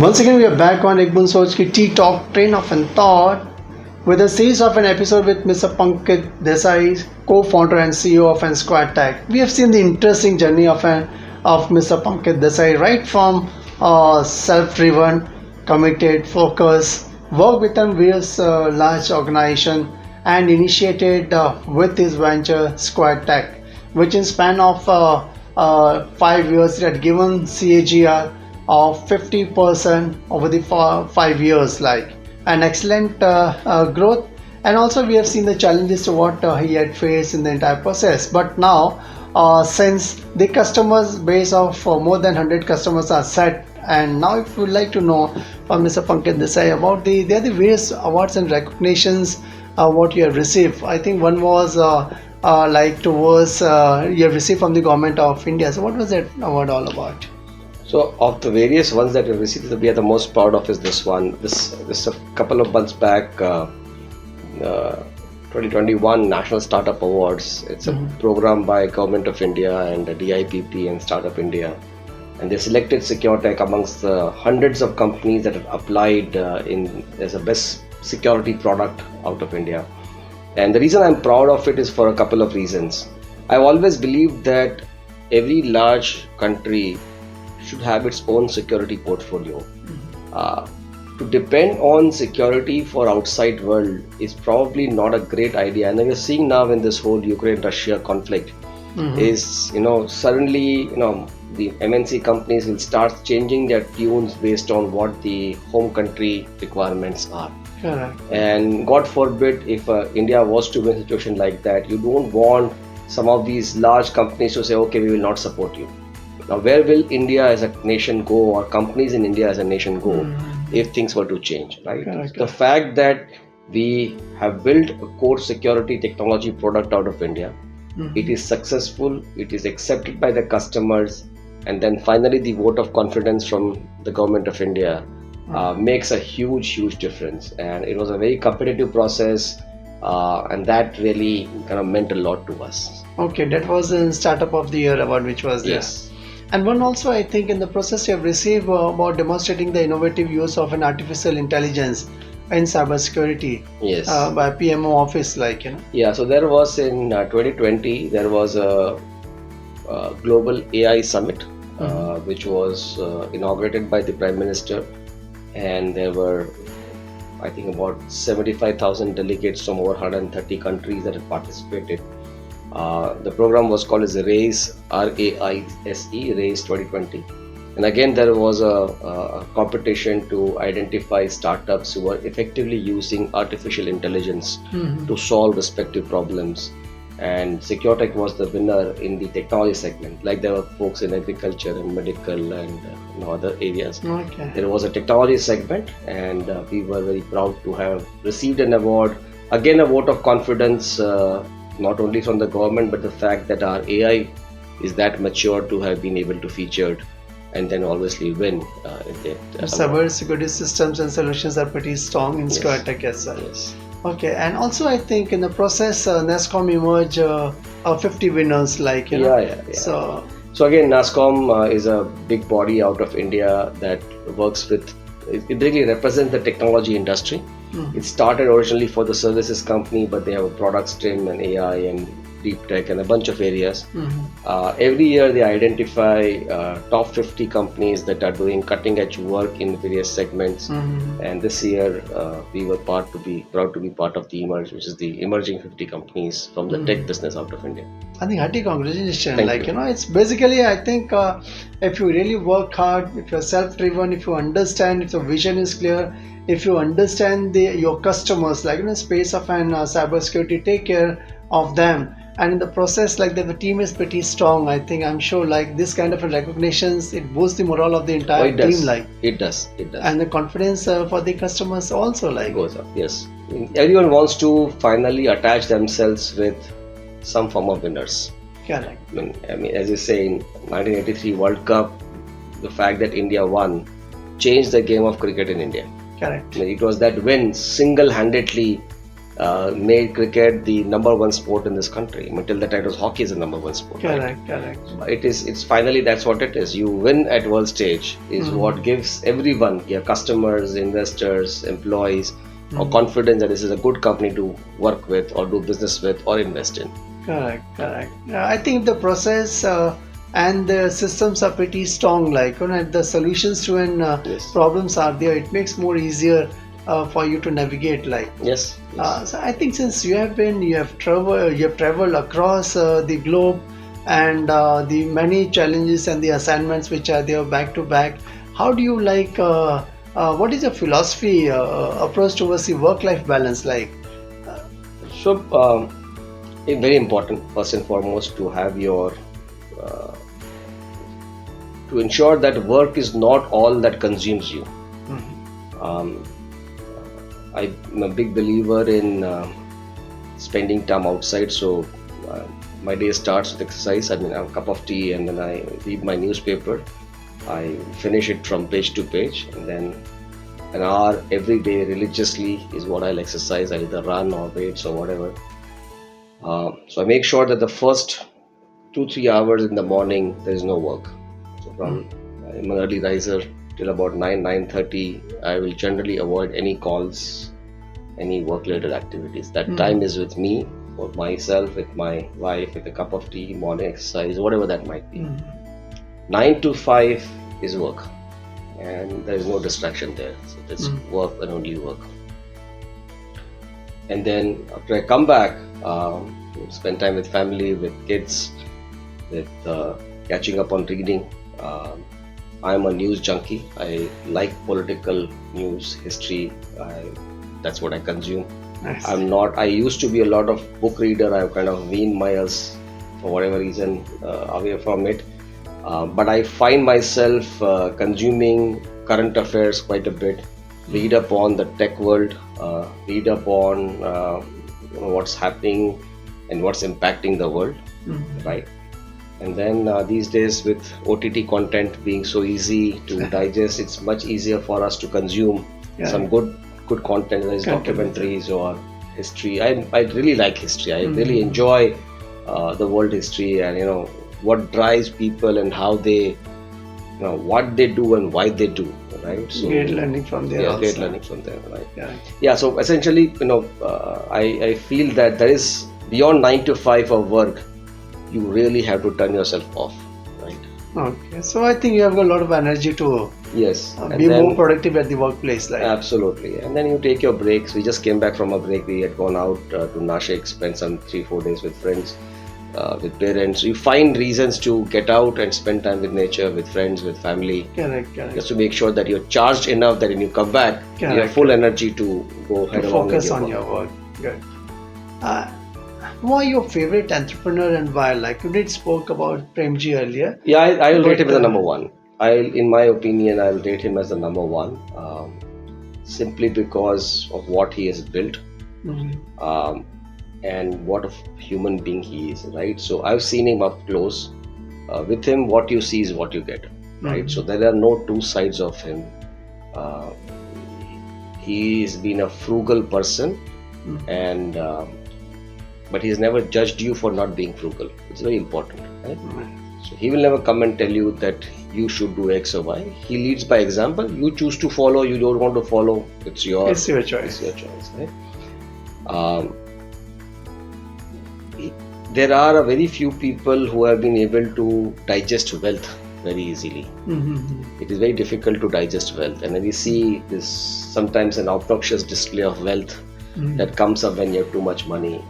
Once again, we are back on Egbun Sochki Tea Talk Train of Thought with a series of an episode with Mr. Pankit Desai, co-founder and CEO of SEQURETEK. We have seen the interesting journey of Mr. Pankit Desai, right from self-driven, committed, focused, work with various large organization and initiated with his venture SEQURETEK, which in span of 5 years it had given CAGR of 50% over the 5 years, like an excellent growth. And also we have seen the challenges to what he had faced in the entire process. But now since the customers base of more than 100 customers are set, and now if you would like to know from Mr. Pankit Desai about the various awards and recognitions what you have received. I think one was like towards you have received from the government of India. So what was that award all about? So of the various ones that we received, we are the most proud of is this one. This a couple of months back, 2021 National Startup Awards. It's a program by Government of India and DIPP and Startup India, and they selected SEQURETEK amongst the hundreds of companies that have applied as a best security product out of India. And the reason I'm proud of it is for a couple of reasons. I've always believed that every large country should have its own security portfolio. To depend on security for outside world is probably not a great idea. And we're seeing now in this whole Ukraine-Russia conflict is, suddenly, the MNC companies will start changing their tunes based on what the home country requirements are. Correct. And God forbid if India was to be in a situation like that, you don't want some of these large companies to say, okay, we will not support you. Now, where will India as a nation go, or companies in India as a nation go, if things were to change, right? Correct. The fact that we have built a core security technology product out of India, it is successful, it is accepted by the customers, and then finally the vote of confidence from the government of India makes a huge difference. And it was a very competitive process, and that really kind of meant a lot to us. Okay, that was a Startup of the Year award which was there. Yes. And one also, I think, in the process you have received about demonstrating the innovative use of an artificial intelligence in cybersecurity. Yes. By PMO office, Yeah, so there was in 2020, there was a global AI summit, which was inaugurated by the Prime Minister, and there were, I think, about 75,000 delegates from over 130 countries that had participated. The program was called as RAISE, R-A-I-S-E, RAISE 2020. And again, there was a competition to identify startups who were effectively using artificial intelligence to solve respective problems. And SEQURETEK was the winner in the technology segment. Like there were folks in agriculture and medical and other areas. Okay. There was a technology segment, and we were very proud to have received an award. Again, a vote of confidence, not only from the government, but the fact that our AI is that mature to have been able to feature and then obviously win in that. Cyber security systems and solutions are pretty strong in SEQURETEK as well. Yes. Okay, and also I think in the process Nascom Emerge 50 winners, Yeah. So again, Nascom is a big body out of India that works with, it really represents the technology industry. It started originally for the services company, but they have a product stream and AI and deep tech and a bunch of areas. Every year they identify top 50 companies that are doing cutting edge work in various segments. And this year we were proud to be part of the Emerge, which is the emerging 50 companies from the tech business out of India. I think Anticongregation, Thank you. It's basically, I think, if you really work hard, if you're self-driven, if you understand, if the vision is clear, if you understand your customers, in the space of an cybersecurity, take care of them, and in the process, the team is pretty strong. I think, I'm sure, this kind of recognitions, it boosts the morale of the entire team. It does. And the confidence for the customers also goes up. Yes, everyone wants to finally attach themselves with some form of winners. Correct. I mean, as you say, in 1983 World Cup, the fact that India won changed the game of cricket in India. Correct. It was that win single-handedly made cricket the number one sport in this country. Until that time, it was hockey is the number one sport. Correct, Right? correct. It's finally that's what it is. You win at world stage is what gives everyone, your customers, investors, employees, or confidence that this is a good company to work with or do business with or invest in. Correct, correct. I think the process and the systems are pretty strong. Like, the solutions to an Yes. problems are there. It makes more easier for you to navigate. Like, Yes. so I think since you have traveled across the globe, and the many challenges and the assignments which are there back to back. How do you like? What is your philosophy approach towards the work-life balance like? So, it's very important, first and foremost, to have your to ensure that work is not all that consumes you. I'm a big believer in spending time outside. So, my day starts with exercise. I mean, I have a cup of tea, and then I read my newspaper. I finish it from page to page, and then an hour every day religiously is what I'll exercise. I either run or weights or whatever. So I make sure that the first 2-3 hours in the morning there is no work. So from I'm an early riser till about 9:30, I will generally avoid any calls, any work-related activities. That time is with me, for myself, with my wife, with a cup of tea, morning exercise, whatever that might be. 9 to 5 is work, and there is no distraction there. So it's work and only work. And then after I come back, spend time with family, with kids, with catching up on reading. I'm a news junkie. I like political news, history. That's what I consume. Nice. I used to be a lot of book reader. I've kind of weaned myself, for whatever reason, away from it. But I find myself consuming current affairs quite a bit. Read up on the tech world, read up on what's happening and what's impacting the world, right? And then these days, with OTT content being so easy to digest, it's much easier for us to consume some good content, whether it's documentaries or history. I really like history. I really enjoy the world history, and what drives people and how they, what they do and why they do, right? So great learning from there. Yeah, great learning from there, right? Yeah. Yeah. So essentially, I feel that there is beyond 9 to 5 of work, you really have to turn yourself off, right? Okay. So I think you have a lot of energy to Yes. be more productive at the workplace, like. Absolutely. And then you take your breaks. We just came back from a break. We had gone out to Nashik, spent some 3-4 days with friends, with parents. You find reasons to get out and spend time with nature, with friends, with family. Correct. Just to make sure that you're charged enough that when you come back, you have full energy to go ahead To along with focus on your work. Good. Who are your favorite entrepreneur and why? Like you did spoke about Premji earlier. Yeah, I'll rate him as the number one. In my opinion, I'll rate him as the number one, simply because of what he has built, and what a human being he is, right? So I've seen him up close. With him, what you see is what you get, right? So there are no two sides of him. He's been a frugal person, and but he's never judged you for not being frugal. It's very important, right? So he will never come and tell you that you should do X or Y. He leads by example. You choose to follow. You don't want to follow. It's your choice. It's your choice, right? There are a very few people who have been able to digest wealth very easily. It is very difficult to digest wealth, and then we see this sometimes an obnoxious display of wealth that comes up when you have too much money.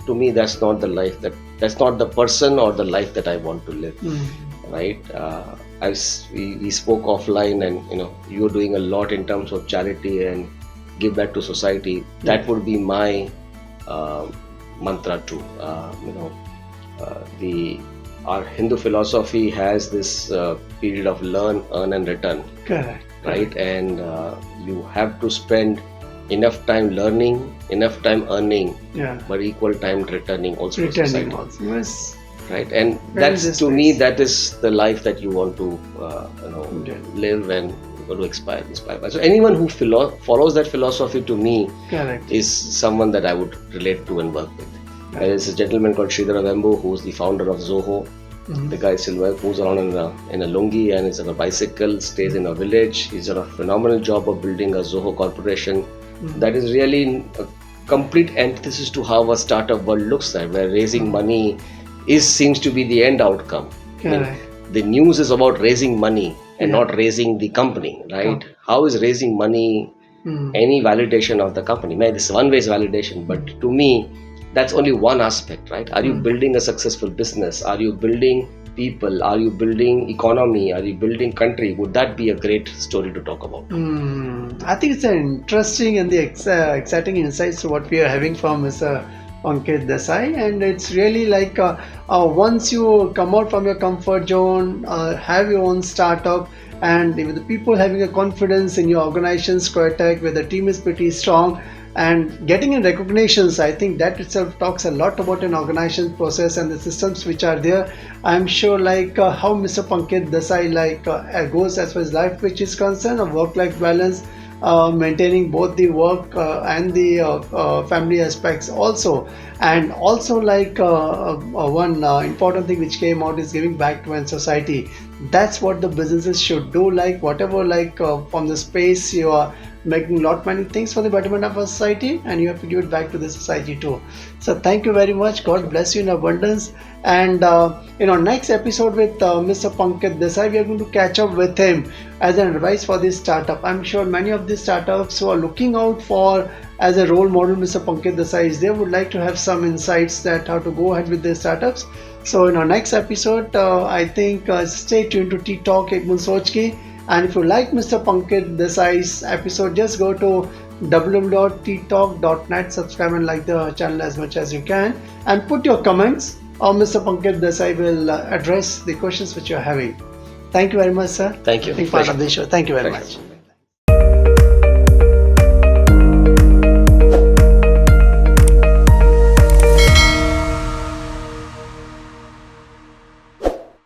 To me, that's not the life that's not the person or the life that I want to live, right? We spoke offline, and you're doing a lot in terms of charity and give back to society. That would be my mantra too. Our Hindu philosophy has this period of learn, earn, and return. Correct. Right, and you have to spend enough time learning, enough time earning, but equal time returning also. Returning also, yes. Right, and that's to me, that is the life that you want to live and got to inspire by. So anyone who follows that philosophy, to me, Correct. is someone that I would relate to and work with. There is a gentleman called Sridhar Vembu, who's the founder of Zoho. The guy still moves around in a lungi and is on a bicycle, stays in a village. He's done a phenomenal job of building a Zoho corporation. That is really a complete antithesis to how a startup world looks like, where raising money seems to be the end outcome. The news is about raising money and not raising the company, right? How is raising money any validation of the company? Maybe this is one way's validation, but to me, that's only one aspect, right? Are you building a successful business? Are you building people? Are you building economy? Are you building country? Would that be a great story to talk about? I think it's an interesting and the exciting insights to what we are having from Mr. Pankit Desai, and it's really like once you come out from your comfort zone, have your own startup, and with the people having a confidence in your organization, SEQURETEK, where the team is pretty strong, and getting in recognitions, I think that itself talks a lot about an organization process and the systems which are there. I'm sure like how Mr. Pankit Desai goes as far as life which is concerned, of work-life balance, maintaining both the work and the family aspects also, and also like one important thing which came out is giving back to an society. That's what the businesses should do, like whatever from the space you are making lot many things for the betterment of our society, and you have to give it back to the society too. So thank you very much. God bless you in abundance. And in our next episode with Mr. Pankit Desai, we are going to catch up with him as an advice for this startup. I'm sure many of these startups who are looking out for as a role model Mr. Pankit Desai is, they would like to have some insights that how to go ahead with their startups. So in our next episode, I think stay tuned to Tea Talk Ekman Sochki. And if you like Mr. Pankit Desai's episode, just go to www.ttalk.net, subscribe and like the channel as much as you can, and put your comments, or Mr. Pankit Desai will address the questions which you are having. Thank you very much, sir. Thank you. Being part of the show. Thank you very much.